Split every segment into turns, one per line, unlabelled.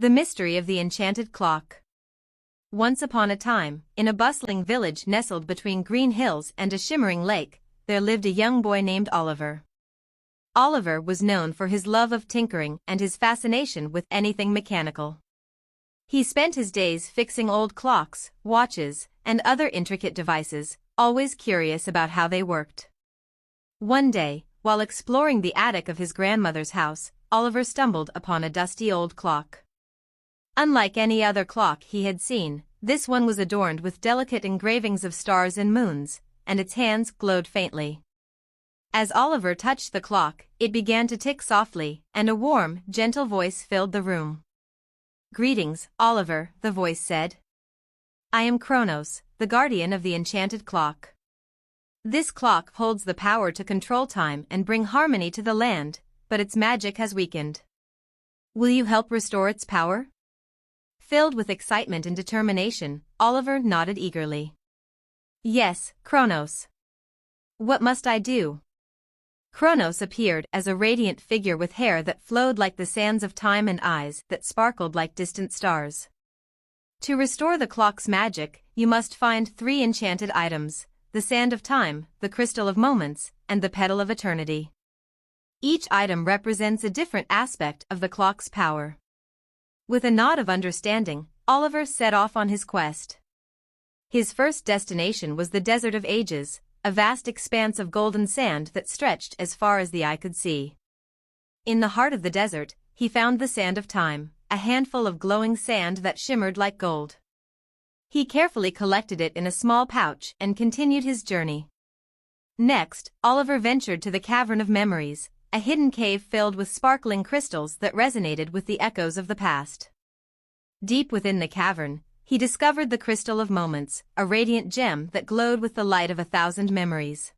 The Mystery of the Enchanted Clock. Once upon a time, in a bustling village nestled between green hills and a shimmering lake, there lived a young boy named Oliver. Oliver was known for his love of tinkering and his fascination with anything mechanical. He spent his days fixing old clocks, watches, and other intricate devices, always curious about how they worked. One day, while exploring the attic of his grandmother's house, Oliver stumbled upon a dusty old clock. Unlike any other clock he had seen, this one was adorned with delicate engravings of stars and moons, and its hands glowed faintly. As Oliver touched the clock, it began to tick softly, and a warm, gentle voice filled the room. "Greetings, Oliver," the voice said. "I am Kronos, the guardian of the Enchanted Clock. This clock holds the power to control time and bring harmony to the land, but its magic has weakened. Will you help restore its power?" Filled with excitement and determination, Oliver nodded eagerly. "Yes, Kronos. What must I do?" Kronos appeared as a radiant figure with hair that flowed like the sands of time and eyes that sparkled like distant stars. To restore the clock's magic, you must find 3 enchanted items: the sand of time, the crystal of moments, and the petal of eternity. Each item represents a different aspect of the clock's power. With a nod of understanding, Oliver set off on his quest. His first destination was the Desert of Ages, a vast expanse of golden sand that stretched as far as the eye could see. In the heart of the desert, he found the sand of time, a handful of glowing sand that shimmered like gold. He carefully collected it in a small pouch and continued his journey. Next, Oliver ventured to the Cavern of Memories, a hidden cave filled with sparkling crystals that resonated with the echoes of the past. Deep within the cavern, he discovered the Crystal of Moments, a radiant gem that glowed with the light of 1,000 memories.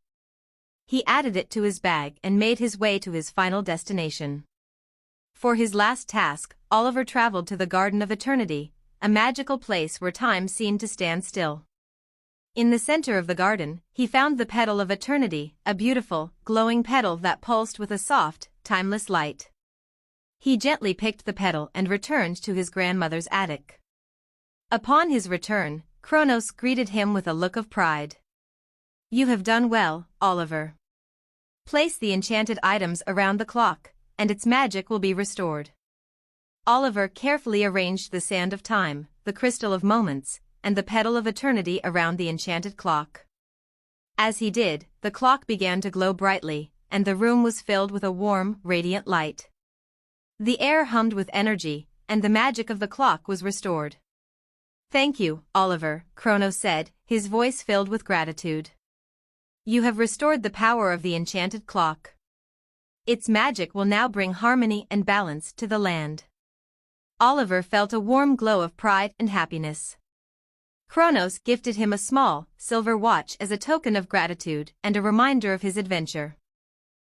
He added it to his bag and made his way to his final destination. For his last task, Oliver traveled to the Garden of Eternity, a magical place where time seemed to stand still. In the center of the garden, he found the Petal of Eternity, a beautiful, glowing petal that pulsed with a soft, timeless light. He gently picked the petal and returned to his grandmother's attic. Upon his return, Kronos greeted him with a look of pride. "You have done well, Oliver. Place the enchanted items around the clock, and its magic will be restored." Oliver carefully arranged the sand of time, the crystal of moments, and the petal of eternity around the enchanted clock. As he did, the clock began to glow brightly, and the room was filled with a warm, radiant light. The air hummed with energy, and the magic of the clock was restored. "Thank you, Oliver," Kronos said, his voice filled with gratitude. "You have restored the power of the enchanted clock. Its magic will now bring harmony and balance to the land." Oliver felt a warm glow of pride and happiness. Kronos gifted him a small, silver watch as a token of gratitude and a reminder of his adventure.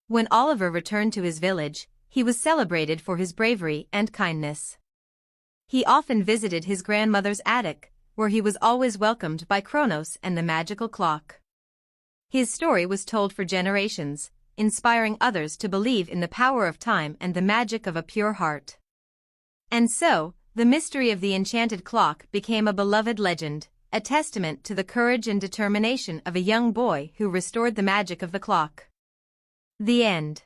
When Oliver returned to his village, he was celebrated for his bravery and kindness. He often visited his grandmother's attic, where he was always welcomed by Kronos and the magical clock. His story was told for generations, inspiring others to believe in the power of time and the magic of a pure heart. And so, the mystery of the Enchanted Clock became a beloved legend, a testament to the courage and determination of a young boy who restored the magic of the clock. The end.